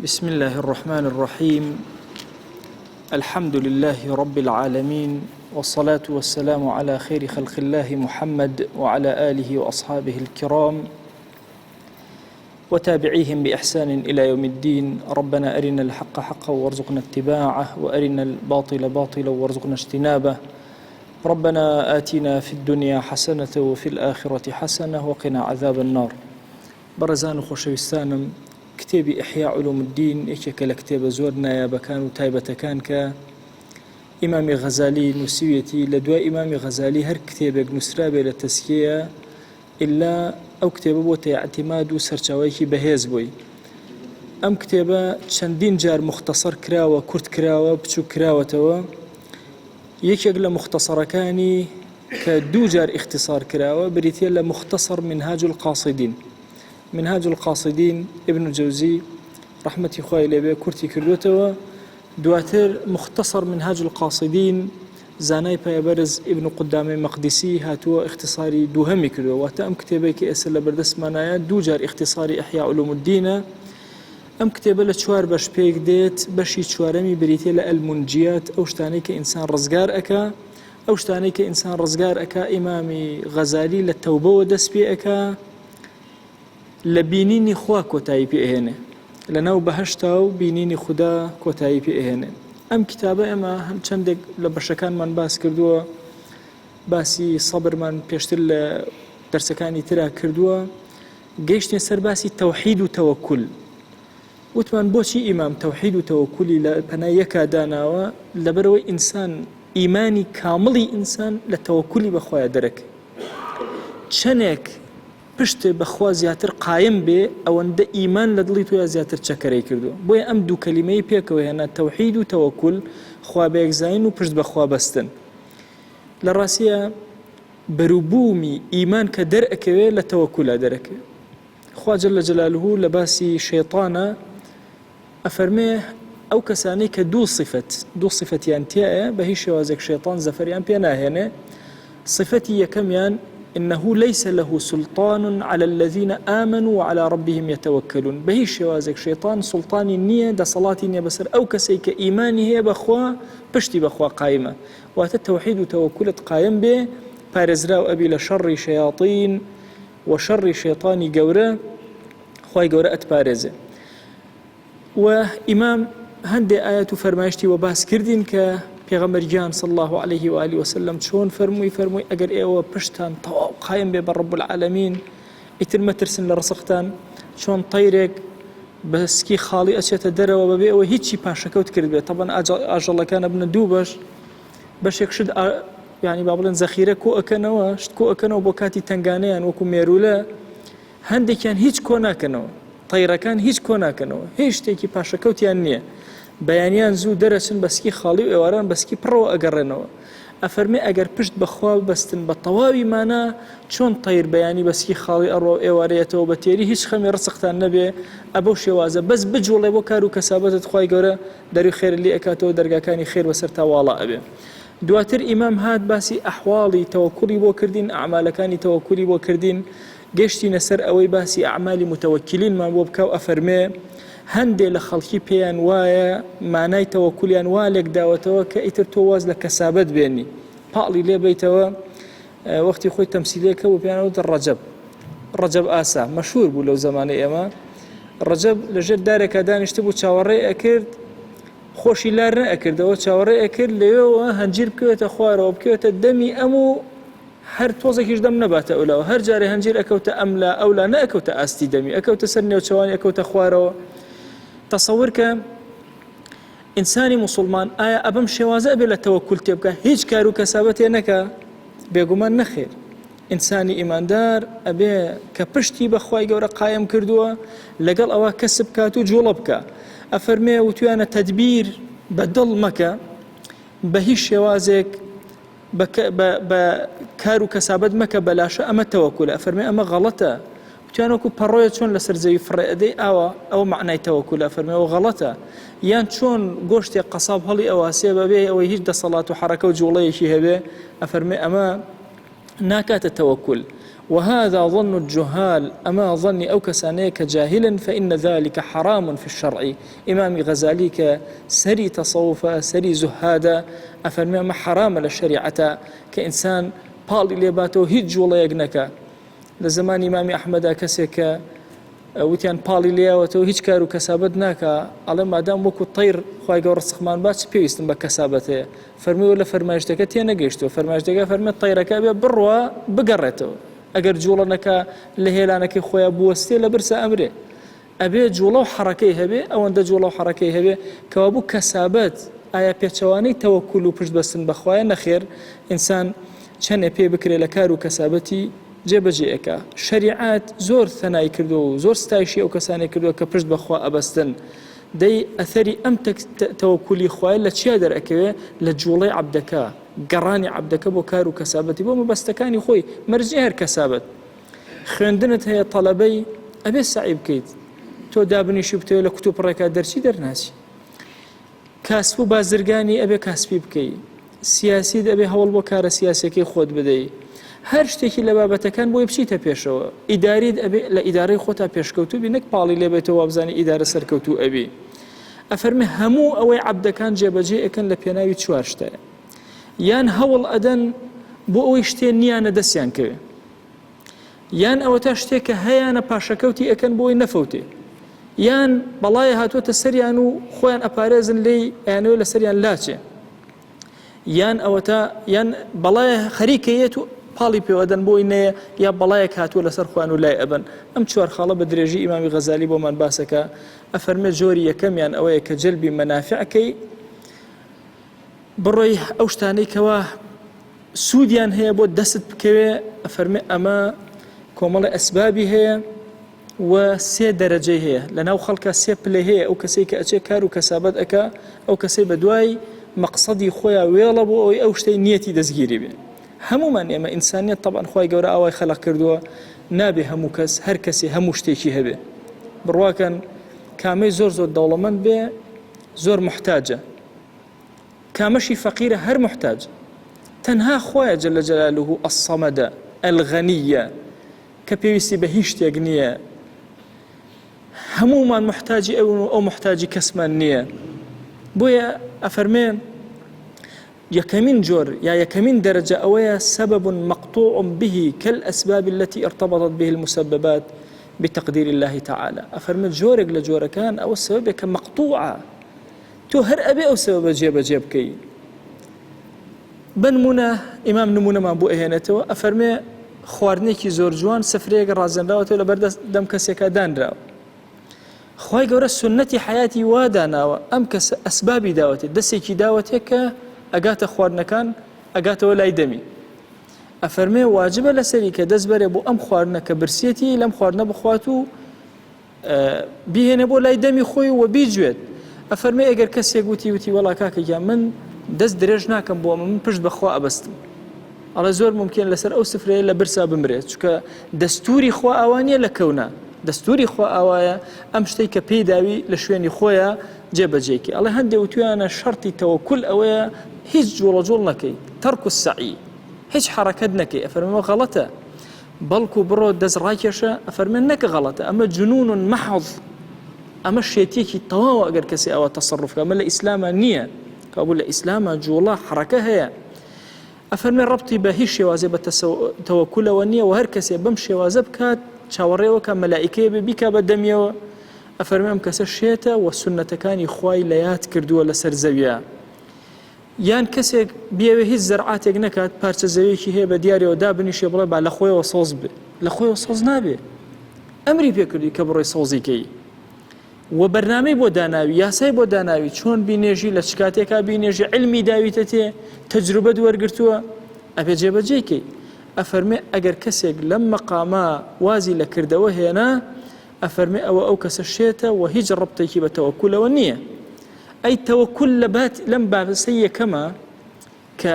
بسم الله الرحمن الرحيم. الحمد لله رب العالمين، والصلاة والسلام على خير خلق الله محمد وعلى آله وأصحابه الكرام وتابعيهم بإحسان إلى يوم الدين. ربنا أرنا الحق حقا وارزقنا اتباعه، وأرنا الباطل باطلا وارزقنا اجتنابه. ربنا آتنا في الدنيا حسنة وفي الآخرة حسنة وقنا عذاب النار. برزان خوشويستانم، كتابي إحياء علوم الدين يكيك لكتاب زورنا يا بكان وتايبة كان إمام غزالي نسويتي لدواء إمام غزالي هر كتابك نسرابي للتسكية إلا أو كتابه بوتي اعتماد وسرچاويكي بهيز بوي. أم كتابه چندين جار مختصر كراوة كرت كراوة بچو كراوة توا يكيك لمختصركاني كدو جار اختصار كراوة بريتيا لمختصر منهاج القاصدين. منهاج القاصدين ابن الجوزي رحمة خواه لبي كرتي كردوتوا دواتر مختصر منهاج القاصدين زاناي بايبرز ابن قدامي مقدسي هاتوا اختصاري دوهمي كردو واتام كتابيك اسل بردس منايا دو جار اختصاري احياء علوم الدين. ام كتابه لچوار باش بيك ديت باشي چوارمي بريتي للمنجيات او شتانيك انسان رزقار اكا او شتانيك انسان رزقار اكا امامي غزالي للتوبه ودس بي اكا لبینینی خوا کۆتایی پێ ئەهێنێ لەناو بەهەشتا و بینینی خوددا کۆتایی پێ ئەهێنێ. ئەم کتابە ئێمە هەم چەندێک لە بەشەکانمان باس کردووە، باسی سەبرمان پێشتر لە دەرسەکانی ترا کردووە، گەیشتین سەر باسی تەوحید و تەوەکل. وتمان بۆچی ئیمام تەوحید و تەوەکلی لە پەنای یەکا داناوە؟ لەبەرەوەی ئینسان ئیمانی کامڵی ئینسان لە تەوەکلی بەخوایە دەرەکە. چەندێک پشت بەخوا زیاتر قایم بێ ئەوەندە ئیمان لە دڵی تۆیە زیاتر چەکەرەی کردو. بۆیە ئەم دوو کەلیمەی پێکەوە هێنا تەوحید و تەوەکل، خوا بەیەکزاین و پشت بەخوا بەستن. لە ڕاستیە بەرووبوومی ئیمان کە دەرئەکەوێ لە تەوەکولە دەرەکەوێ. خوا جەل جەلالوهو لە باسی شەیطانە ئەفەرمێ ئەو کەسانەی کە دوو صفەتیان تایە بە هیچ شێوازێک شەیطان زەفەریان پێ ناهێنێ. صفەتی یەکەمیان إنه ليس له سلطان على الذين آمنوا وعلى ربهم يتوكلون. بهي شوازك شيطان سلطاني النية دا صلاتي النية بسر أو كسيك إيماني هي بخوا بشتي بخوا قائمة وتتوحيد وتوكلة قائم به بارزراو أبي لشر شياطين وشر شيطان قورة خواي قورة أتبارزه. وإمام هندي آيات فرماشتي وباس كردين ك پیغمبرجان صلی الله علیه و آله و سلم چون فرموی اگر ایوه پشتان طواو قایم بی بر رب العالمین ایتر مترسن لرسختان چون طیرک بسکی خالی اچت دره و ببی او هیچی پاشکوت کرد بی. طبعا اجل کان ابن دو باش يكشد يعني بابلن ذخيره كو اكنوا شت كو اكنوا بوكاتي تنگانيان وكو ميروله هندي كان هیچ كو ناكنوا طيره كان هیچ كو ناكنوا هیچ تيكي پاشکوت يعني بەیانیان زوو دەرەچن بەسکی خاڵی و ئێواران بەسکی پڕەوە ئەگەڕێنەوە. ئەفەرمێ ئەگەر پشت بەخوا بەستن بە تەواوی مانە چۆن تەیر بەیانی بەسکی خاڵی ئەڕۆ ئێوارەیەتەوە بە تێری هیچ خەمی ڕسختان نەبێ ئەبەو شێوازە بەس بجوڵێ بۆ کار و کەسابەتت خوای گەورە دەروی خێر لێ ئەکاتەوە دەرگاکانی خێر بەسەر تاواڵە ئەبێ. دواتر ئیمام هات باسی ئەحواڵی تەوەکوڵی بۆ کردین، ئەعمالەکانی تەوەکولی بۆ کردین، گەشتینە سەر ئەوەی باسی ئەعمالی متەوەکیلینمان بۆ بکە و ئەفەرمێ هەندێ لە خەڵکی پێیان وایە مانای تەوەکولیان وا لێک داوەتەوە کە ئیتر تۆ واز لە کەسابەت بێنی پاڵی لێ بیتەوە. وەختی خۆی تەمسیلەکە و پێیانەوتە ڕەجەب ئاسا مەشهور بوو لەو زەمانەی ئێمە. ڕەجەب لەژێر دارێکە دانیشتە بوو چاوەڕێ ئەکرد، خۆشی لار نەئەکردەوە، چاوەڕێ ئەکرد لەوێەوە هەنجیر بکەوێتە خوارەوە بکەوێتە دەمی ئەموو هەر تۆزێکیش دەم نەباتە ئەولەوە هەر جارێ هەنجیر ئەکەوتە ئەملا ئەولا نەئەکەوتە ئاستی دەمی ئەکەوتە سەر نێوچەوانی ئەکەوتە خوارەوە. تصور کە ئینسانی موسڵمان ئایا ئەبەم شێوازە ئەبێ لە تەوەکل تێ بکە هیچ کار و کەسابەتێ نەکە؟ بێگومان نەخێر. ئینسانی ئیماندار ئەبێ کە پشتی بەخوای گەورە قایم کردووە لەگەڵ ئەوە کەسب بکات و جوڵە بکە. ئەفەرمێ وتویانە تەدبیر بە دڵ مەکە بە هیچ شێوازێک بە کار و کەسابەت مەکە بەلاشە ئەمە تەوەکولە. ئەفەرمێ ئەمە غەڵەتە. وتیانوەکو پەڕۆیە چۆن لەسەر زەوی فڕێ ئەدەی ئەوە معنای تەوەکولە. ئەفەرمێەوە غەڵەتە. یان چۆن گۆشتێک قەساب هەڵی ئەواسێ بەبێ ئەوەی هیچ دەسەڵات و حەرەکە و جوڵەیەکی هەبێ. ئەفەرمێ ئەمە ناکاتە تەوەکل. وهذا ظن الجهال أما ظن أو كسانيك جاهلا فإن ذلك حرام في الشرع. إمام غزالي سري تصوف سري زهادة أفرمي ما حرام للشريعة كإنسان بالي ليباتو هج ولا يقنك. لزمان إمام أحمد كسيك وتيان بالي ليواتو هج كارو كسابتناك على ما دام وكو الطير خواهي قور السخمان باتش بيوستن بكسابته فرمي ولا فرماجتك تيانا قيشتو فرماجتك فرمي الطيرك أبي بروا بقرته ئەگەر جوڵەنەکە لە هێلانەکەی خۆیان بوەستێ لە برسە ئەمرێ ئەبێ جوڵە و حەڕەکەی هەبێ ئەوەندە جوڵە و حەڕەکەی هەبێ کەوا بوو کەسابەت ئایا پێچەوانەی تەوەکول و پشت بەستن بەخوایە نەخێر ئینسان چەندێ پێ بکرێ لە کار و کەسابەتی جێبەجێەکە. شەریعەت زۆر ثەنای کردو و زۆر ستایشی ئەو کەسانی کردووە کە پشت بەخوا ئەبەستن. دەی ئەثەری ئەم تەوەکولی خوای لە چیا دەرەکەوێ لە جوڵەی عەبدەکە گەڕانی عەبدەکە بۆ کار و کەسابەتی بۆ مەبەستەکانی خۆی مەرجێ هەر کەسابەت. خوێندنت هەیە تەڵەبەی ئەبێ سعی بکەیت تۆ دابنیشی بتەوە لە کتوپڕێکا دەرچی دەرناسی کاسب و بازرگانی ئەبێ کاسبی بکەی سیاسیت ئەبێ هەوڵ بۆ کارە سیاسەکەی خۆت بدەی هەر شتێکی لە بابەتەکان بۆی بچیتە پێشەوە ئیداریت ئەبێ لە ئیدارەی خۆتا پێشکەوتوو بی نەک پاڵی لێبێتەوە وابزانی ئیدارە سەرکەوتوو ئەبی. ئەفەرمێ هەموو ئەوەی عەبدەکان جێبەجێ ئەکەن لە پێناوی چوار شتەیە یان هەوڵ ئەدەن بۆ ئەوەی شتێ نیانە دەستیان کەوێ یان ئەوە تا شتێکە هەیانە پاشەکەوتی ئەکەن بۆی نەفەوتێ یان بەڵایە هاتوۆتە سەریان و خۆیان ئەپارێزن لێی ئەیانەوە لە سەریان لاچێ یان ئەوە تا یان بەڵایە خەریکەیەت و پاڵی پێوەدەن بۆی نەیە یا بەڵایەک هاتووە لەسەر خۆیان و لای ئەبن. ئەم چوار خاڵە بە درێژی ئیمامی غەزالی بۆمان باسەکە ئەفەرمێ جۆری یەکەمیان ئەوەیە کە جەلبی مەنافعەکەی بڕۆی ئەو شتانەی کەوا سوودیان هەیە بۆ دەست بکەوێ ئەفەرمێ ئەمە کۆمەڵی ئەسبابی هەیە و سێ دەرەجەی هەیە لەناو خەڵکە سێ پلە هەیە ئەو کەسەی کە ئەچێ کار و کەسابەت ئەکا ئەو کەسەی بە دوای مەقسەدی خۆیان وێڵە بۆ ئەوەی ئەو شتەی نیەتی دەستگیری بێ. هەمومان ئێمە ئینسانیەت طبعاً خوای گەورە ئاوای خەلق کردووە نابێ هەموو کەس هەر کەسێ هەموو شتێکی هەبێ بڕواکەن کامەی زۆر دەوڵەمەند بێ زۆر محتاجە کامەشی فەقیرە هەر محتاج تەنها خۆیە جەلە جەلالوه ئەسەمەدە ئەلغەنیە کە پێویستی بە هیچ شتێک نییە هەمومان محتاجی ئەو محتاجی کەسمان نییە. بۆیە ئەفەرمێ یەکەمین جۆر یا یەکەمین دەرەجە ئەوەیە سبب مقطوع به كالأسباب التي ارتبطت به المسببات بتقدير الله تعالى. ئەفەرمێ جۆرێک لە جۆرەکان ئەوە سببێکە مەقطوعە تۆ هەر ئەبێ ئەو سببە جێبەجێ بکەی. بنمونە ئیمام نمونەمان بۆ ئەهێنێتەوە ئەفەرمێ خواردنێکی زۆر جوان سفرەیەک ڕازێنراوەتەوە لەبەر دەم کەسێکا دانراوە خوای گەورە سنەتی حیاتی وا داناوە ئەم کەس ئەسبابی داوەتێ دەستێکی داوەتێ کە ئەگاتە خواردنەکان ئەگاتەوە لای دەمی ئەفەرمێ واجبە لەسەری کە دەست بەرێ بۆ ئەم خواردنە کە برسێتی لەم خواردنە بخوات و بیهێنێ بۆ لای دەمی خۆی و بیجوێت. ئەفەرمێ ئەگەر کەسێک وتی وەڵا کاکەگیان من دەست درێژ ناکەم بۆ من پشت بەخوا ئەبەستم ئەڵە زۆر ممکن لەسەر ئەو سفرەیە لە برسا بمرێت چکە دەستوری خوا ئاوانیە لە کەونا دەستوری خوا ئاوایە ئەم شتەی کە پێی داوی لە شوێنی خۆیە جێبەجێکی. ئەڵێ هەندێک وتویانە شەرتی تەوەکول ئەوەیە هیچ جوڵەجوڵ نەکەی تەرک السەعی هیچ حرەکەت نەکەی. ئەفەرمێ غەڵەتە بەڵکو بڕۆ دەست ڕاکێشە ئەفەرمێ نەکە غەڵەتە ئەمە جنون محض ئەمە شێتێکی تەواوە ئەگەر کەسی ئەوە تەسەڕوفکە ئەمە لە ئیسلامە نییە کابوو لە ئیسلامە جوڵە حرەکە هەیە. ئەفەرمێ ڕەبتی بە هیچ شێوازێ بە تەوەکولەوە نییە و هەر کەسێ بەم شێوازە بکات چاوەڕێەوە کە مەلائیکەیە بێ بیکا بە دەمیەوە ئەفەرمێ ئەم کەسە شێتە و سنەتەکانی خوای لە یاد کردووە لەسەر زەویە. یان کەسێک بیاوێ هیچ زەرعاتێک نەکات پارچە زەویەکی هەیە بە دیارەوە دابنیشێ بڵێ با لە خۆیەوە سۆز بێ لە خۆیەوە سۆز نابێ ئەمری پێکردی کە بڕۆی سۆزیکەی و بەرنامەی بۆ داناوی یاسای بۆ داناوی چۆن بینێژی لە چ کاتێکا بینێژی علمی داویتە تێ تەجروبەت وەرگرتووە ئەبێ جێبەجێکەی. ئەفەرمێ ئەگەر کەسێک لەم مەقامە وازی لە کردەوە هێنا ئەفەرمێ ئەو کەسە شێتە و هیچ ڕبتێکی بە تەوەکولەوە نییە. ئەی تەوەکول لەم بابەسەی یەکەمە کە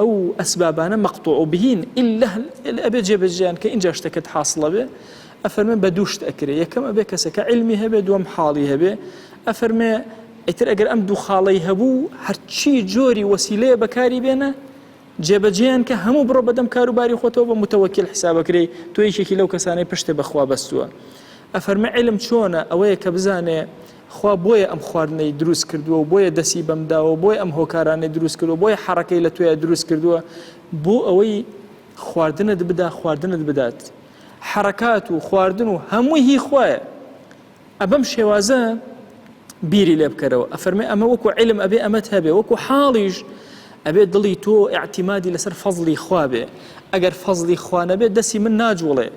ئەو ئەسبابانە مەقطوع بهین ئیلا ئەبێ جێبەجێیان کە ئینجا شتەکەت حاصڵە بێ. ئەفەرمێ بە دوو شت ئەکرێ یەکەم ئەبێ کەسەکە علمی هەبێ دووەم حاڵی هەبێ. ئەفەرمێ ئیتر ئەگەر ئەم دوو خاڵەی هەبوو هەرچی جۆری وەسیلەیە بەکاری بێنە جێبەجێیان کە هەموو بڕۆ بەدەم کاروباری خۆتەوە بە متەوەکیل حسابەکرێ تۆ یەکێکی لەو کەسانەی پشتە بەخوا بەستووە. ئەفەرمە عیلم چۆنە ئەوەیە کە بزانێ خوا بۆیە ئەم خواردنەی دروست کردووە و بۆیە دەسی بەمداوە بۆیە ئەم هۆکارانەی دروست کردووە بۆیە حەڕەکەی لە توێ دروست کردووە بۆ ئەوەی خواردنت بدا خواردنت بدات. حرکات و خواردن و هەمووی هی خوایە. ئەبەم شێوازە بیری لێ بکەرەوە. ئەفەرمێ ئەمە وەکو عیلم ئەبێ ئەمەت هەبێ، وەکو حاڵیش ئەبێ دڵی تۆ ئیعتیمادی لەسەر فەزلی خوا بێ. ئەگەر فەزلی خوا نەبێ دەسی من ناجوڵێ.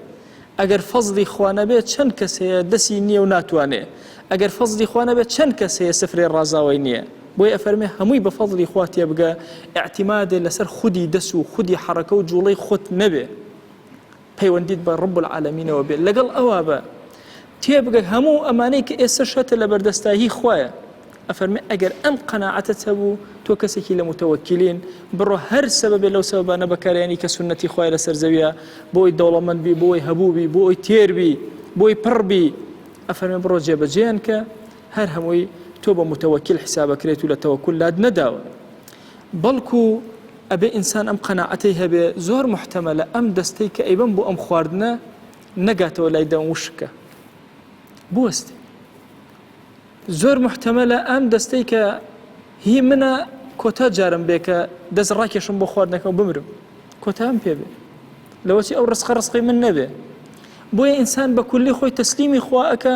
ئەگەر فەزلی خوا نەبێ چەند کەس هەیە دەسی نییە و ناتوانێ. ئەگەر فەزلی خوا نەبێ چەند کەس هەیە سفرێ ڕازاوی نییە. بۆی ئەفەرمێ هەمووی بە فەزلی خوا تێبگە، ئیعتیمادێ لەسەر خودی دەس و خودی حەرەکە و جوڵەی خۆت نەبێ. پەیوەندیت بە ڕەب العالەمینەوە بێ. لەگەڵ ئەوە بە تێبگە هەموو ئەمانەی کە ئێستا شەتە لە بەردەستایی خوایە. ئەفەرمێ ئەگەر ئەم قەناعەتت هەبوو تۆ کەسێکی لە متەوەکیلین، بڕۆ هەر سەبەبێ لەو سەبەبانە بەکارێنی کە سونەتی خوای لەسەر زەویە، بۆی دەوڵەمەند بی، بۆی هەبوو بی، بۆی تێر بی، بۆی پڕ بی. ئەفەرمێ بڕۆ جێبەجێیان کە هەر هەمووی تۆ بە متەوەکیل حسابەکرێت و لە تەوەکل لات نەداوە. بەڵکو ئەبێ ئینسان ئەم قەناعەتەی هەبێ زۆر محتەمەلە ئەم دەستەی کە ئەیبەم بۆ ئەم خواردنە نەگاتەوە لای دەم وشکە بوەستێ. زۆر محتەمەلە ئەم دەستەی کە هی منە کۆتا جارم بێ کە دەست ڕاکێشم بۆ خواردنەکە و بمرم، کۆتام پێ بێ لەوەچی ئەو ڕسقی من نەبێ. بۆیە ئینسان بە کولی خۆی تەسلیمی خوا ئەکە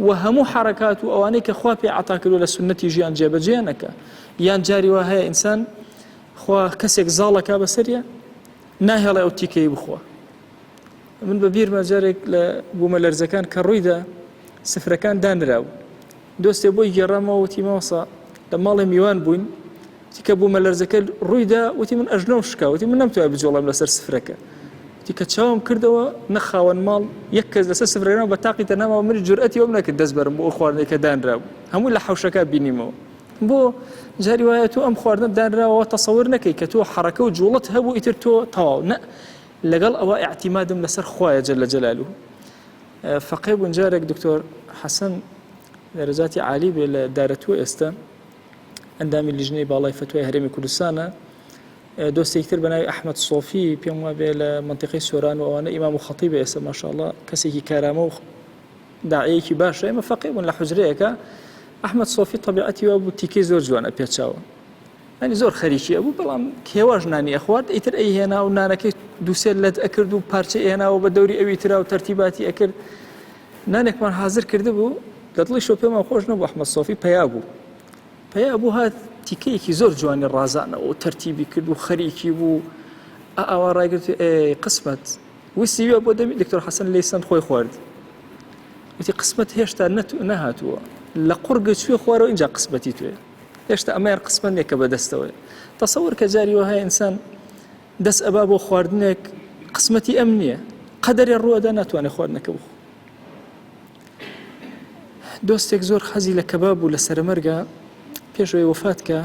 و هەموو حرکات و ئەوانەی کە خوا پێ عەتا کردووە لە سونەتی ژیان جێبەجێیان ئەکە. یان جاری وا هەیە ئینسان خوا کەسێک زاڵەکە بەسەریە ناهێڵێ ئەو تیکەی بخوا. من بە بیرمە جارێک لە بوومە لەرزەکان کە ڕوویدا سفرەکان دانراو، دۆستێ بۆی گێڕامەوە وتی ماوەسا لە ماڵی میوان بووین، وتی کە بوومە لەرزەکە ڕوویدا وتی من ئەژنۆم شکا، وتی من نەمتوانێ بجۆڵم لەسەر سفرەکە. وتی کە چاوم کردەوە نەخاوەن ماڵ یەک کەس لەسەر سفرەکە بە تاقی تەنامەوە من جورئەتی وەم نەکرد دەست بەرم بۆ ئەو خواردنەی کە دانراو، هەمووی لە حەوشەکە بینیمەوە. بۆ جاری وایە تۆ ئەم خواردنە دانراوەوە تەسەور نەکەی کە تۆ حرەکە و جوڵت هەبوو ئیتر تۆ تەواو نە، لەگەڵ ئەوە ئیعتیمادم لەسەر خوایە جەلە جەلالوه. فەقێ بوون جارێک دکتۆر حەسەن دەرەجاتی عالی بێ لە دارەتوە ئێستا ئەندامی لیژنەی باڵای فتوای هەرێمی کوردستانە، دۆستێکتر بەناوی ئەحمەد سۆفی پێم وابێ لە منتیقەی سۆران و ئەوانە ئیمام و خەتیبە ئێستا ماشاءالله کەسێکی کارامە و داعیەکی باشە. ئێمە فەقێ بوون لە حوجرەیەکە ئەحمەد سۆفی طبیعەتی وا بوو تیکەی زۆر جوانە پێچاوە، ینی زۆر خەریکی بوو، بەڵام کێواژ نانی ئەخوارد ئیتر ئەی هێنا و نانەکەی دووسێت لەت ئەکرد و پارچەی هێناوە بە دەوری ئەوی ترا و تەرتیباتی ئەکرد. نانێکمان حازر کرده بوو لە دڵی شۆ پێمان خۆش نەبوو. ئەحمەد سۆفی پەیا بوو هات تیکەیەکی زۆر جوانی ڕازانەوە و تەرتیبی کرد و خەریکی بوو. ئاوا ڕایگرت قسمەت ویستی وێ بۆ دەمی دکتۆر حەسەن لەیسەند خۆی خوارد، وتی قسمەت هێشتا نەهاتووە لە قورگە کوێ خوارەوە اینجا قسمەتی توێ، هێشتا ئەمەیان قسمەت نییە کە بەدەستەوەی. تەسەور کە جاری وە هەیە ئینسان دەست ئەبا بۆ خواردنێک قسمەتی ئەم نییە، قەدەری ڕووەدا ناتوانێت خواردنەکە بخۆ. دۆستێک زۆر حەزی لە کەباب بوو لە سەرمەرگە پێشەوەی وەفاتکە،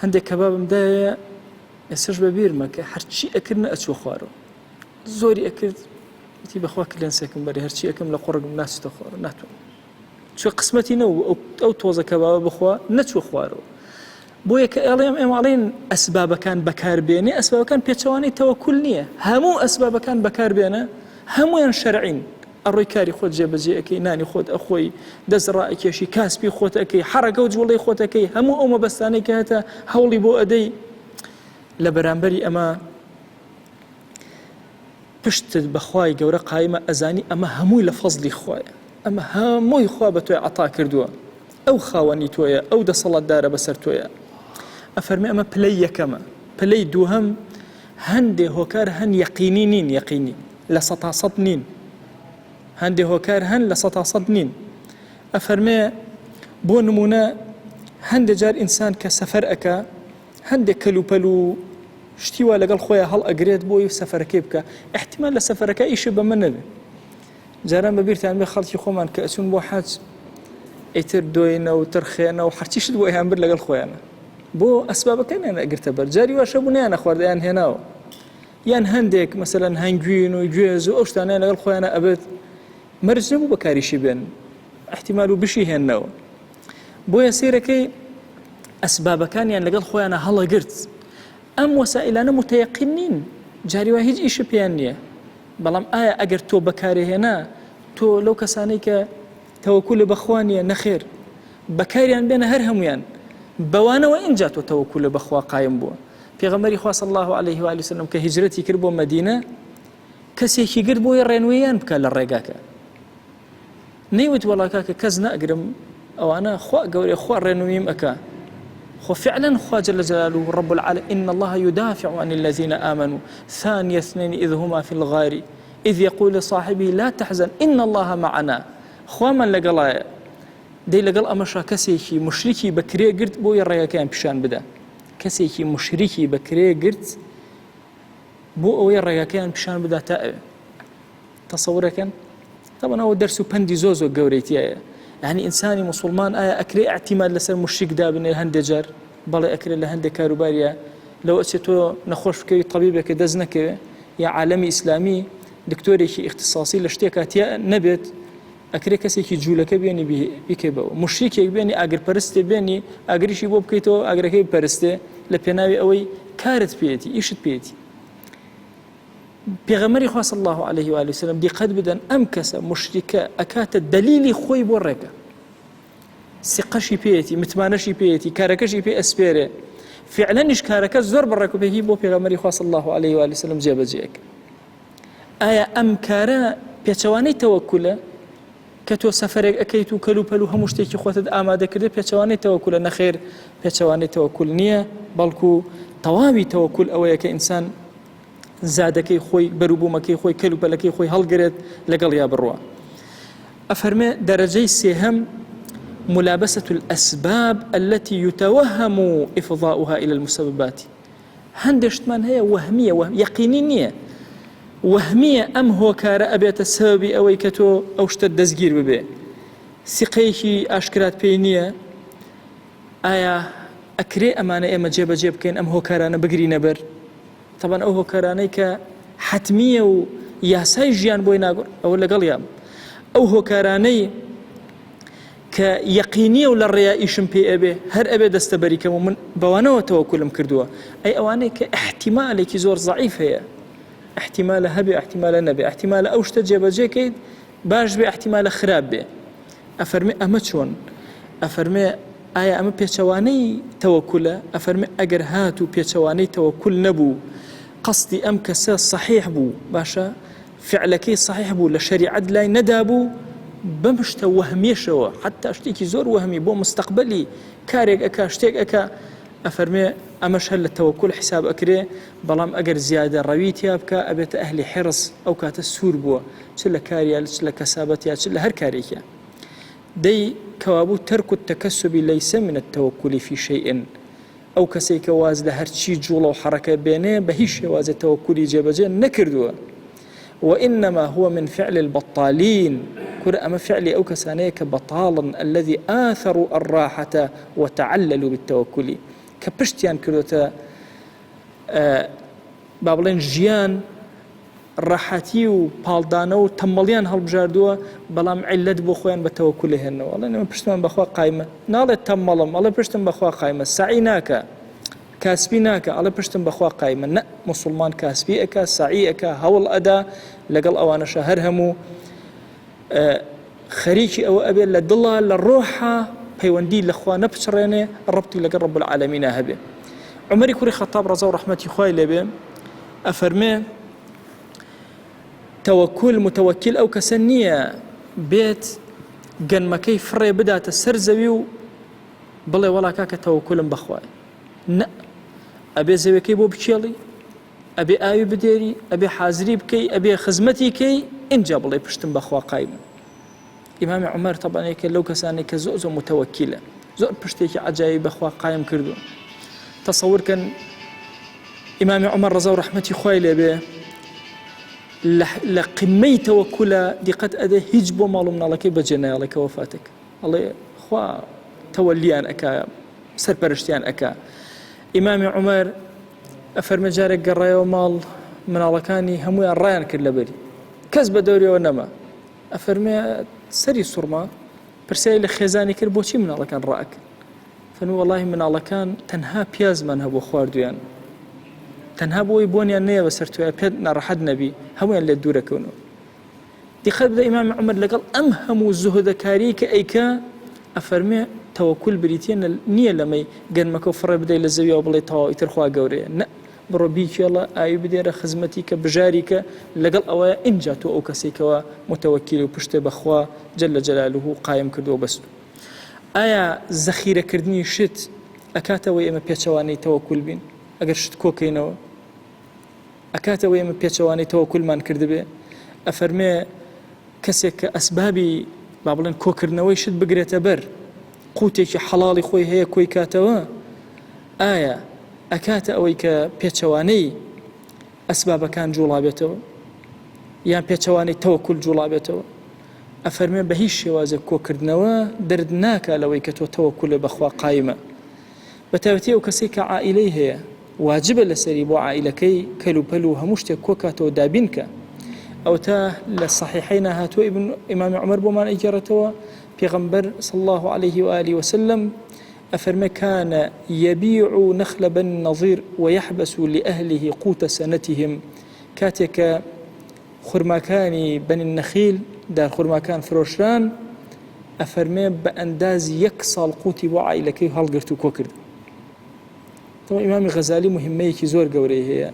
هەندێک کەبابم دایە ئێستاش بە بیرمە کە هەرچی ئەکردنە ئەچوە خوارەوە، زۆری ئەکرد وتی بەخوا کلێنسێکم بەری هەرچی ئەکەم لە قوڕگم ناچتە خوارە ناتوانم، چوە قسمەتی نەبوو ئەو تۆزە کەبابە بخوا نەچوە خوارەوە. بۆیە کە ئێمەڵێن ئەسبابەکان بەکاربێنێ، ئەسبابەکان پێچەوانەی تەوەکل نییە، هەموو ئەسبابەکان بەکاربێنە هەمویان شەرعین. ئەڕۆی کاری خۆت جێبەجێ ئەەکەی، نانی خۆت ئەخۆی، دەست ڕائەکێشی، کاسبی خۆت ئەەکەی، حرەکە و جوڵەی خۆت ئەەکەی، هەموو ئەو مەبەستانەی کە هەتە هەوڵی بۆ ئەدەی. لە بەرامبەری ئەمە پشتت بەخوای گەورە قایمە ئەزانی ئەمە هەمووی لە فەزلی خوایە، ئەمە هەمووی خوا بە تۆی عەتا کردووە، ئەو خاوەنی تۆیە، ئەو دەسەڵاتدارە بەسەر تۆیە. ئەفەرمێ ئەمە پلەی یەکەمە. پلەی دووهەم هەندێ هۆکار هەن یەقینی نین، یەقینی لە 100% نین، هەندێ هۆکار هەن لە 100% نین. ئەفەرمێ بۆ نمونە هەندێک جار ئینسان کە سەفەر ئەکا هەندێک کەلوپەل و شتیوا لەگەڵ خۆیان هەڵ ئەگرێت بۆی سەفەرەکەی بکە، احتیمال لە سەفەرەکە ئیشی بەمە نەبێ. جاران بەبیرتان بێ خەڵکی خۆمان کە ئەچون بۆ حەج ئیتر دۆینە و ترخێنە و هەرچی شت بۆ ئەیان برد لەگەڵ خۆیانە، بۆ ئەسبابەکەیان ئەگرتە بەر. جاری واشە بوونیانە خواردەیان هێناوە، یان هەندێک مەسەلەن هەنگوین و گوێز و ئەو شتانیان لەگەڵ خۆیانە ئەبێت مەرج نەبوو بەکاریشی بێن، احتیمال و بشی هێننەوە. بۆیە سیرەکەی ئەسبابەکانیان لەگەڵ خۆیانە هەڵەگرت، ئەم وەسائلانە متەیەقین نین، جاری وا هیچ ئیشە پێیان نییە. بەڵام ئایا ئەگەر تۆ بەکارهێنا تۆ لەو کەسانەی کە تەوەکول بەخوا نیە نەخێر بەکاریان بێنە هەر هەمویان بەوانەوە ئینجا تۆ تەوەکول بەخوا قایم بووە. پێغەمبەری خوا صلی الله عليه و آله وسلم کە هیجرەتی کرد بۆ مەدینە کەسێکی گرت بۆی ڕێنوێیان بکە لە ڕێگاکە، نەیوت وەڵا کاکە کەس نەئەگرم ئەوانە خوا گەورەی خوا ڕێنویم ئەکا. خو فعلا خوا جل جلاله رب العالمين إن الله يدافع عن الذين آمنوا ثاني اثنين إذ هما في الغار إذ يقول لصاحبه لا تحزن إن الله معنا. خوا من لقلا دەی لەگەڵ ئەمەشا کەسێکی مشریکی بەکرێ گرت بۆی ڕێگەکەیان پیشان بدە، کەسێکی مشریکی بەکرێ گرت بۆ ئەوەی ڕێگەکەیان پیشان بدا تا ئەوێ. تەسەورەکەن طبعا ئەوە دەرس و پەندی زۆ زۆر گەورەیتیایە. یعنی ئینسانی مسلمان ئایا ئەکرێ ئەعتیماد لەسەر مشریکدا بنێ هەندێک جار، بەڵێ ئەکرێت لە هەندێک کاروباریە لەو ئەچێت تۆ نەخۆش بکەوی طەبیبێکە دەست نەکەوێ یا عالەمی ئیسلامی دکتۆرێکی اختصاصی لە شتێکا تیا نەبێت ئەکرێ کەسێکی جوولەکە بێنی بیکەبەوە، مشریکێک بێنی ئاگرپەرستێ بێنی ئاگریشی بۆ بکەیتەوە ئاگرەکەی پەرستێ لە پێناوی ئەوەی کارت پێێتی ئیشت پێێتی. پێغەمبەری خوا صلی الله عليه و آله وسلم دیقەت بدەن ئەم کەسە مشریکە ئەکاتە دەلیلی خۆی بۆ ڕێگە، سقەشی پێێتی، متمانەشی پێێتی، کارەکەشی پێ ئەسپێرێ، فعلەنیش کارەکە زۆر بەڕێکوپێکی بۆ پێغەمبەری خوا صلی الله عليه و آله وسلم جێبەجێک. ئایا ئەم کارە پێچەوانەی تەوەکولە کە تۆ سەفەرێک ئەەکەیت و کەلوپەل و هەموو شتێکی خۆتت ئامادەکردێ پێچەوانەی تەوەکولە؟ نەخێر، پێچەوانەی تەوەکول نییە، بەڵکو تەواوی تەوەکول ئەوەیە کە ئینسان زادەکەی خۆی بەروبوومەکەی خۆی کەلوپەلەکەی خۆی هەڵگرێت لەگەڵ یا بڕوە. ئەفەرمێ دەرەجەی سێهەم ملابسة الأسباب التي يتوهم إفضاؤها إلى المسببات. هەندێشتمان هەیە وەهمیە، یەقینی نییە، وەهمیە ئەم هۆکارە ئەبێتە سەبەبی ئەوەی کە تۆ ئەو شتت دەستگیر ببێ، سیقەیەکی ئاشکرات پێی نییە. ئایا ئەکرێ ئەمانە ئێمە جێبەجێ بکەین ئەم هۆکارانە بگرینە بەر؟ طبعا ئەو هۆکارانەی کە حتمیە و یاسای ژیان بۆی ناگۆڕ ئەوە لەگەڵ یام، ئەو هۆکارانەی کە یەقینیە و لە ڕێیائیشم پێ ئەبێ هەر ئەبێ دەستە بەریکەم و من بەوانەوە تەوەکولم کردووە، ئەی ئەوانەی کە احتیمالێکی زۆر ضعیف هەیە، احتیمالە هەبێ احتیمالە نەبێ، احتیمالە ئەو شتە جێبەجێکەیت باش بێ احتیمالە خراپ بێ. ئەفەرمێ ئەمە چۆن؟ ئەفەرمێ ئایا ئەمە پێچەوانەی تەوەکولە؟ ئەفەرمێ ئەگەر هات و پێچەوانەی تەوەکول نەبوو، قەستی ئەم کەسە صحیح بوو، باشە فعلەکەی صحیح بوو، لە شەریعەت لای نەدابوو، بەم شتە وەهمیەشەوە حتا شتێکی زۆر وەهمی بۆ مستەقبەلی کارێک ئەکا شتێک ئەکا، ئەفەرمێ ئەمەش هەر لە تەوەکول حساب ئەکرێ. بەڵام ئەگەر زیادە ڕەوی تیا بکە ئەبێتە ئەهلی حرص، ئەو کاتە سوور بووە، چ لە کاریا چ لە کەسابەتیا چ لە هەر کارێکە. دەی کەوابوو تەرک التەکەسب لەیسە من التەوەکل فی شەیء، ئەو کەسێک کە واز لە هەرچی جوڵە و حەرەکە بێنێ بە هیچ شێوازە تەوەکولی جێبەجێ نەکردووە. وإنما هو من فعل البطالين، كر أما فعل أو كسانيك بطالا الذي آثروا الراحة وتعللوا بالتوكل، كبشتيان كروتا بابلين جيان راحتي وبالدانه وتمليان هالبجاردوه بلام علت بو خوان بتوكلهن. والله أنا بشتم بخوا قايمة نالت تملم، الله بشتم بخوا قايمة سعيناك كاسبيناك، الله بشتم بخوا قايمة نا مسلمان كاسبي أكا سعي أكا هول أدا لقل أوانا شهر همو خريجي أو أبي للضلة للروحة بيوندي لأخوة نبشريني ربطي لقل رب العالمين هبي. عمري كوري خطاب رضا ورحمتي خوي لبي أفرمي توكل متوكل أو كسنية بيت قن مكي فري بدأت السرزوي بلي ولا كاك توكل بخواي نا أبي زويكي بو بشيلي، أبي آيو بديري، أبي حازري بكي، أبي خزمتي كي إن جاب الله بشتم بخوا قايمة. إمام عمر طبعا هيك لو كساني كزوزو متوكلة زور بشتيك عجايب بخوا قايم كردو. تصور كان إمام عمر رضا ورحمتي خويلة به لقمي توكله دي قد أده هجبو مالو من الله كي بجنا الله كوفاتك الله خوا توليان أكا سرپرشتيان أكا. إمام عمر أفرمي جارك قرأي ومال من الله كاني هموي الرأيان كر لبري كسب دوري ونما أفرمي سري صرما برسائل خزاني كر بوشي من الله كان رأك فنو والله من الله كان تنها بياز من هبو خواردويان تەنها بۆی بۆنیان نەیە بەسەر توێ پێت ناڕەحەت نەبی هەمویان لێ دوورەکەونەوە دیقەت بدە ئیمام عومەر لەگەڵ ئەم هەموو زوهدەکاری کە ئەیکا ئەفەرمێ تەوەکول بریتە نییە لەمەی گەنمەکە و فڕێ بدەی لە زەویەوە بڵێ تەواو ئیتر خوا گەورەیە نە بڕۆ بیکێڵە ئاوی بدێرە خزمەتی کە بژاری کە لەگەڵ ئەوەیە ئینجا تۆ ئەو کەسێکەوە متەوەکیل و پشتێ بەخوا جەل جەلالوه قایم کردو بەست ئایا زەخیرەکردنی شت ئەکاتەوەی ئێمە پێچەوانەی تەوەکول بین ئەگەر شت کۆکەینەوە ئەکاتەوەی ئێمە پێچەوانەی تەوەکولمان کردبێ ئەفەرمێ کەسێک کە ئەسبابی با بڵێن کۆکردنەوەی شت بگرێتە بەر قوتێکی حەڵاڵی خۆی هەیە کۆی کاتەوە ئایا ئەکاتە ئەوەی کە پێچەوانەی ئەسبابەکان جوڵابێتەوە یان پێچەوانەی تەوەکول جوڵابێتەوە ئەفەرمێ بە هیچ شێوازە کۆکردنەوە دەرد ناکە لەوەی کە تۆ تەوەکولە بەخوا قایمە بەتایبەتی ئەو کەسێک کە عائیلەی هەیە واجبە لەسەری بۆ عائیلەکەی کەلوپەل و هەموو شتێک کۆکاتەوە دابینکە ئەو تا لە صحیحەین هاتووە ئیمامی عومەر بۆمان ئەیگێڕێتەوە پێغەمبەر صلى الله عليه وآله وسلم أفرمي كان يبيع نخل بن النظير ويحبس لأهله قوت سنتهم كاتك خرماكاني بن النخيل دار خرماكان فروشان أفرمي بأنداز يكسال قوتي وعائلكي هالقرتو كوكرد طبعا إمام غزالي مهمة كي زور قوري هي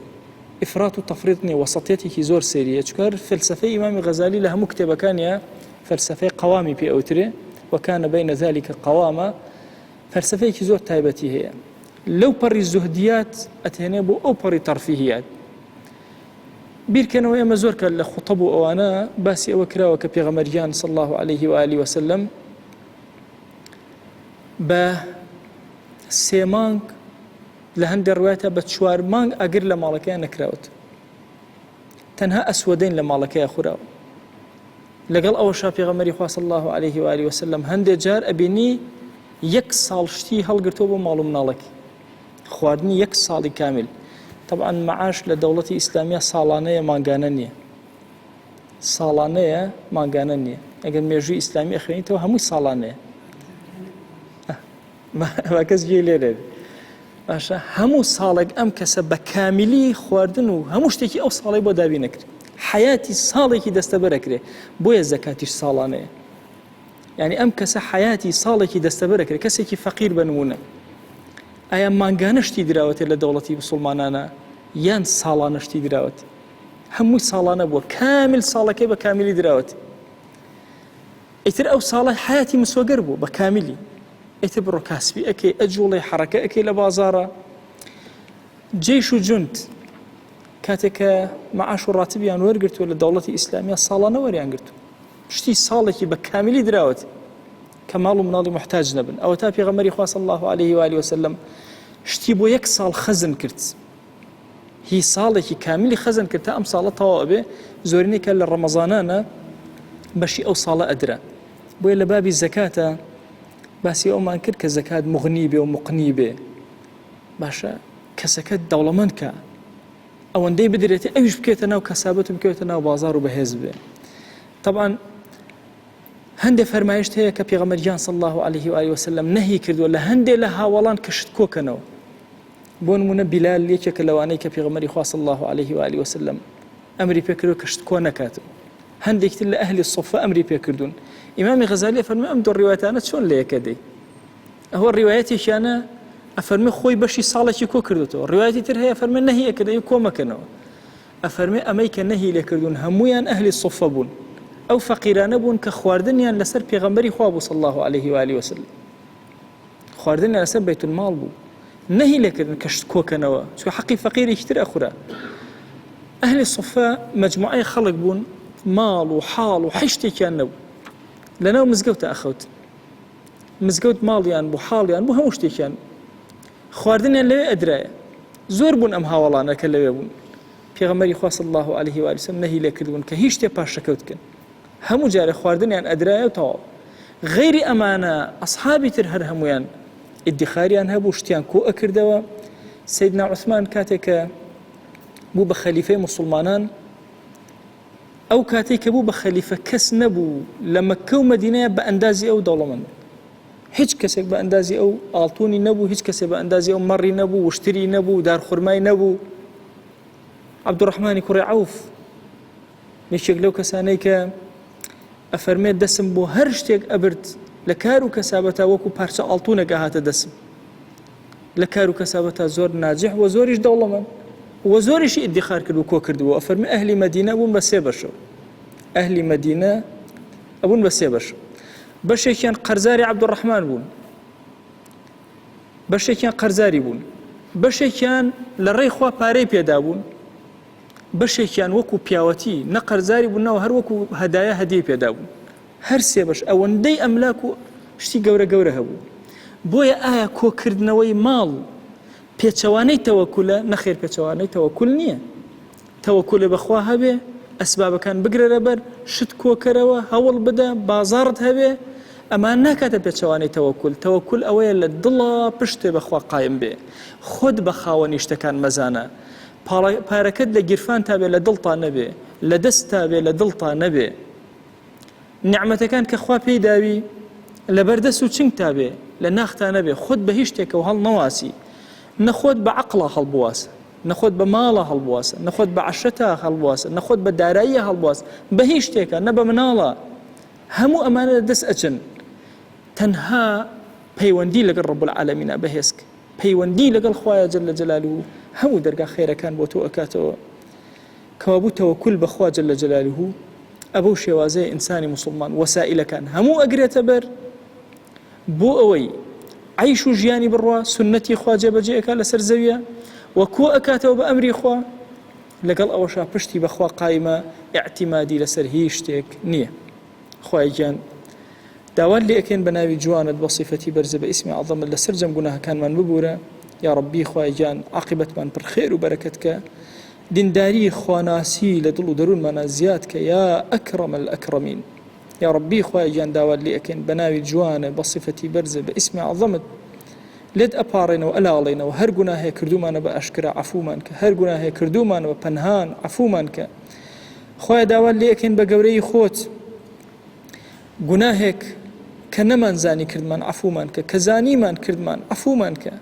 إفراط وتفريطني وسطيتي كي زور سيرية شكار فلسفة إمام غزالي لها مكتبة كان يا فلسفة قوامي في أوتري وكان بين ذلك قوامة فلسفة كي زور تايبتي هي لو بري الزهديات أتهنبو أو بري ترفيهيات بيركنوا يا مزور كالخطب وأنا باسي أوكرا وكبيغمريان صلى الله عليه وآله وسلم با سيمانك لهند الرواية بتشوار مانك أجر لمالكيا نكراوت تنها أسودين لمالكيا خراو لقال أول شافي غمري صلى الله عليه وآله وسلم هند جار أبيني يك صال شتي هالقرتوب ومالوم نالك خواردني يك صالي كامل طبعا معاش لدولة إسلامية صالانية مانقانانية صالانية مانقانانية أقل ميجي إسلامي أخواني تو هموي صالانية ما كسجي ليرد باشا همو صالك أم كسب كاملي خواردن وهمو شتكي أو صالي بو دابي نكر حياتي صالكي دستبركري بويا زكاتيش صالانية يعني أم كس حياتي صالكي دستبركري كسيكي فقير بنمونه ئایا مانگانەشتی دراوەتە لە دەوڵەتی مسلمانانە یان ساڵانەشتی دراوەت هەمووی ساڵانە بووە کامل ساڵەکەی بە کامیلی دراوەت ئیتر ئەو ساڵە حیاتی مسۆگەر بوو بە کامیلی ئیتر بڕۆ کاسبی ئەکەی ئەجوڵی حەرەکە ئەکەی لە بازارە جێش و جوند کاتێککە مەعاش و ڕاتبیان وەرگرتووە لە دەوڵەتی ئیسلامیە ساڵانە وەریان گرتو شتی ساڵێکی بە کامیلی دراوەت كمال مناضي محتاج نبن أو تابي غمري خاص الله عليه وآله وسلم شتيبو يك صال خزن كرت هي صالة كامل خزن كرت أم صالة طوابة زورني كان للرمضانانا بشي أو صالة أدرى بوي لبابي الزكاة بس يوم ما انكر كزكاة مغنيبة ومقنيبة باشا كزكاة دولة منكا أو اندي بدريتي أيش بكيتنا وكسابته بكيتنا وبازار وبهزبه طبعا هەندێ فەرمایشت هەیە کە پێغەمبەریان صلی الله عليه وآله وسلم نهی کردووە لە هەندێ لە هاوڵان کە شت کۆکەنەوە بۆ نمونە بیلال یەکێکە لەوانەی کە پێغەمبەری خوا صلی الله عليه وآله وسلم ئەمری پێکردووە کە شت کۆ نەکاتەوە هەندێکتر لە ئەهلی الصوفە ئەمری پێکردوون ئیمامی غەزالی فەرمێ ئەم دوو ڕیوایەتانە چۆن لە یەکە دەی ئەوە ڕیوایەتێکیانە ئەفەرمێ خۆی بەشی ساڵێکی کۆ کردوتەوە ڕیوایەتی تر هەیە فەرمێ نەهیەکە دەی کۆ مەکەنەوە ئەفەرمێ ئەمەی کە نەهی لێ کردوون هەمویان ئەهلی الصوفە بوون أو فقيران بون كخواردنيان لسر بيغمبري خوابو صلى الله عليه وآله وسلم خواردنيان لسر بيت المال بو نهي لكن كشت كوكنوا شو حقي فقير يشتري أخرى أهل الصفاء مجموعة خلق بون مال وحال وحشتي كان نبو لنا مزقوت أخوت مزقوت ماليان بو حاليان بو هموشتي كان خواردنيان لوي أدرايا زور بون أم هاولانا كاللوي بون بيغمبري خوا صلى الله عليه وآله وسلم نهي لكن كهيشتي باشكوت كن همو جاري خواردنيان أدرايا وطواب غير أمانة أصحابي ترهر همويان ادخاريان هبو شتيان كو أكردوا سيدنا عثمان كاتك بو بخليفة مسلمانان أو كاتك بو بخليفة كس نبو لما كو مدينة بأندازي أو دولة من هيج كسك بأندازي أو آلتوني نبو هيج كسك بأندازي أو مري نبو واشتري نبو دار خرماي نبو عەبدوڕەحمانی کوڕی عەوف یەکێک لەو کەسانەی کە ئەفەرمێت دەسم بۆ هەر شتێک ئەبرد لە کار و کەسابەتا وەکو پارچە ئاڵتوونەکە هاتە دەسم لە کار و کەسابەتا زۆر ناجح و زۆریش دەوڵەمەند و زۆریشی ئیدخار کرد و کۆ کردووە ئەفەرمێ ئەهلی مەدینە بوون بە سێ بەشەوە ئەهلی مەدینە ئەبوون بە سێ بەشەوە بەشێکیان قەرزاری عەبدوڕەحمان بوون بەشێکیان قەرزاری بوون بەشێکیان لە ڕێی خوا پارەی پێدا بوون بەشێکیان وەکو پیاوەتی نە قەرزاری بوونەوە هەر وەکو هەدایە هەدیە پێدا بوون هەر سێ بەش ئەوەندەی ئەملاک و شتی گەورە گەورە هەبوو بۆیە ئایا کۆکردنەوەی ماڵ پێچەوانەی تەوەکولە نەخێر پێچەوانەی تەوەکول نییە تەوەکولە بەخوا هەبێ ئەسبابەکان بگرە لەبەر شت کۆکەرەوە هەوڵ بدە بازاڕت هەبێ ئەمان ناکاتە پێچەوانەی تەوەکول ئەوەیە لە دڵە پشتێ بەخوا قایم بێ خۆت بە خاوەنی شتەکان مەزانە پارەکەت لە گیرفان تابێ لە دڵتا نەبێ لە دەست تابێ لە دڵتا نەبێ نیعمەتەکان کە خوا پێی داوی لە بەردەست و چنگ تابێ لە ناختا نەبێ خۆت بە هیچ شتێکە و هەڵ نەواسی نەخۆت بە عەقڵە هەڵبواسە نەخۆت بە ماڵە هەڵبواسە نەخۆت بە عەشەتە هەڵبواسە نەخۆت بە داراییە هەڵبواس بە هیچ شتێکە نە بە مناڵە هەموو ئەمانە دەست ئەچن تەنها پەیوەندی لەگەڵ ڕەب العالەمینە بەهێزکە پەیوەندی لەگەڵ خوایە جەل جەلالوه هەموو دەرگا خێرەکان بۆ تۆ ئەکاتەوە کەوا بوو تەوەکول بەخوا جەل جەلالوه ئەبەو شێوازەیە ئینسانی موسڵمان وەسائلەکان هەموو ئەگرێتە بەر بۆ ئەوەی عیش و ژیانی بڕوا سنەتی خوا جێبەجێ ئەکا لەسەر زەویە و کۆ ئەکاتەوە بە ئەمری خوا لەگەڵ ئەوەشا پشتی بەخوا قایمە ئیعتیمادی لەسەر هیچ شتێک نییە خوای گیان داوان لێ ئەکەین بە ناوی جوانت بە صیفەتی بەرزە بە ئیسمی عەظەمت لەسەر جەم گوناهەکانمان ببورە یا ڕەبی خوای گیان عاقبەتمان پڕ خێر و بەرەکەت کە دینداری خواناسی لە دڵ و دەروونمانە زیاد کە یا ئەکرەم الئەکرەمین یا ڕەبی خوای گیان داوات لێ ئەکەین بە ناوی جوانە بە صیفەتی بەرزە بە ئیسمی عەظەمت لێت ئەپاڕێنەوە ئەلاڵێنەوە هەر گوناهەیە کردومانە بە ئاشکرا عەفومان کە هەر گوناهەیە کردومانەوە پەنهان عەفومان کە خوای داوات لێ ئەکەین بە گەورەی خۆت گوناهێک کە نەمانزانی کردمان عەفومان کە کە زانیمان کردمان عەفومان کە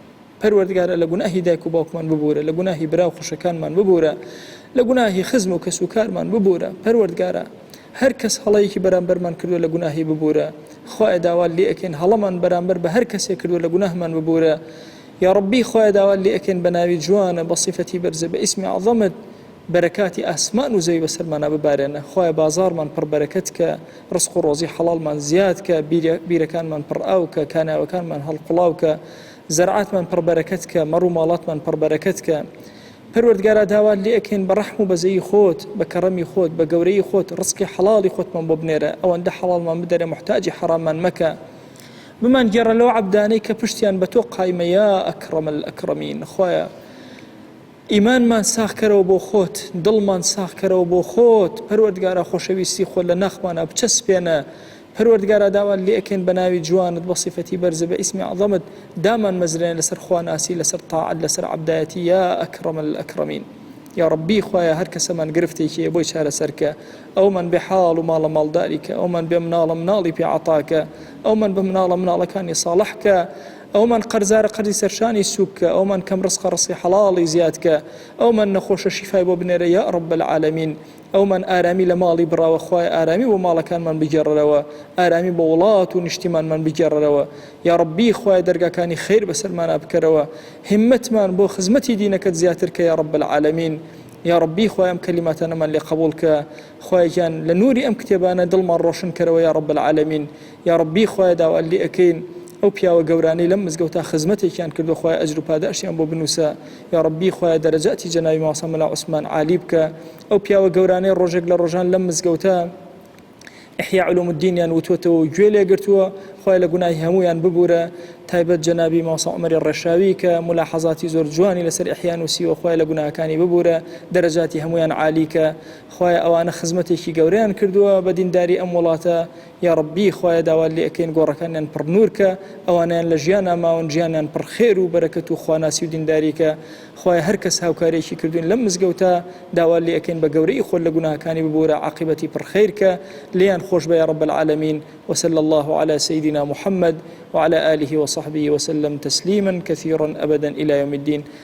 پەروەردگارە لە گوناهی دایک و باوکمان ببورە لە گوناهی برا و خوشەکانمان ببورە لە گوناهی خزم و کەسوکارمان ببورە پەروەردگارە هەر کەس هەڵەیەکی بەرامبەرمان کردووە لە گوناهی ببورە خوای داوات لێ ئەکەین هەڵەمان بەرامبەر بە هەر کەسێک کردووە لە گوناهمان ببورە یا ڕەبی خوای داوات لێ ئەکەین بە ناوی جوانە بە صیفەتی بەرزە بە ئیسمی عەظەمت بەرەکاتی ئاسمان و زەوی بەسەرمانە ببارێنە خوای بازارمان پڕ بەرەکەت کە ڕزق و ڕۆزی حەڵاڵمان زیاد کە بیرەکانمان پڕ ئاو کە کاناوەکانمان هەڵقوڵاو کە زەرعاتمان پڕ بەرەکەت کە مەڕ و ماڵاتمان پڕ بەرەکەت کە پەروەردگارە داوات لێ ئەکەین بە ڕەحم و بەزەی خۆت بە کەڕەمی خۆت بە گەورەی خۆت ڕزقی حەڵاڵی خۆتمان بۆ بنێرە ئەوەندە حەڵاڵمان بدەرە محتاجی حەراممان مەکە بمان گێڕە لەو عەبدانەی کە پشتیان بە تۆ قایمە یا ئەکرەم الئەکرەمین خوایە ئیمانمان ساخکەرەوە بۆ خۆت دڵمان ساخکەرەوە بۆ خۆت پەروەردگارە خۆشەویستی خۆت لە ناخمانە بچەسپێنە پەروەردگارە داوات لێ ئەکەین بە ناوی جوانت بە صیفەتی بەرزە بە ئیسمی عەظەمت دامان مەزرێن لەسەر خواناسی لەسەر تاعەت لەسەر عەبدایەتی یا ئەکرەم الئەکرەمین یا ڕەبی خوایە هەر کەسەمان گرفتێکی بۆی چارەسەرکە ئەومان بێ حاڵ و ماڵە ماڵداریکە ئەومان بێ مناڵە مناڵی پێ عەتاکە ئەومان بە مناڵە مناڵەکانی ساڵحکە ئەومان قەرزارە قەرزی سەرشانی سووکە ئەومان کەم ڕزقە ڕزقی حەڵاڵی زیادکە ئەومان نەخۆشە شیفای بۆ بنێرە یا ڕەب العالەمین ئەومان ئارامی لە ماڵی بڕاوە خوای ئارامی بۆ ماڵەکانمان بگێڕەرەوە ئارامی بۆ وڵات و نیشتیمانمان بگێڕەرەوە یا ڕەبی خوای دەرگاکانی خێر بەسەرمانە بکەرەوە هیممەتمان بۆ خزمەتی دینەکەت زیاتر کە یا ڕەب العالەمین یا ڕەبی خوای ئەم کەلیماتانەمان لێ قبول کە خوایان لە نوری ئەم کتێبانە دڵمان ڕۆشن کەرەوە یا ڕەب العالەمین یا ڕەبی خوای داوات لێ ئەکەین ئەو پیاوە گەورانەی لەم مزگەوتا خزمەتێکیان کردو خوای ئەجر و پاداشیان بۆ بنووسە یا ڕەبی خوای دەرەجاتی جەنابی ماسە مەلا عوسمان عالی بکە ئەو پیاوە گەورانەی ڕۆژێک لە ڕۆژان لەم مزگەوتا إحياء علوم الدين وتوتو جويل قرتوا خويا لقناي همويان ببورة تايبت جنابي موسى عمر الرشاوي كملاحظاتي زور جواني لسر إحياء وسي وخويا لقناها كاني ببورة درجاتي همويان عاليك خويا أوانا خزمتي كي قوريان كردوا بدين داري أمولاتا يا ربي خويا داوال لي أكين قورا كان پر نورك أوانا لجيانا ما ونجيانا پر خير وبركة خونا سيودين داريك خويا هركس هاوكاري شي كردون لم مزقوتا داوال لي أكين بقوري خول لقناها كاني ببورة عاقبتي پر خيرك ليان خوش بيا رب العالمين وصلى الله على سيدنا محمد وعلى آله وصحبه وسلم تسليما كثيرا أبدا إلى يوم الدين.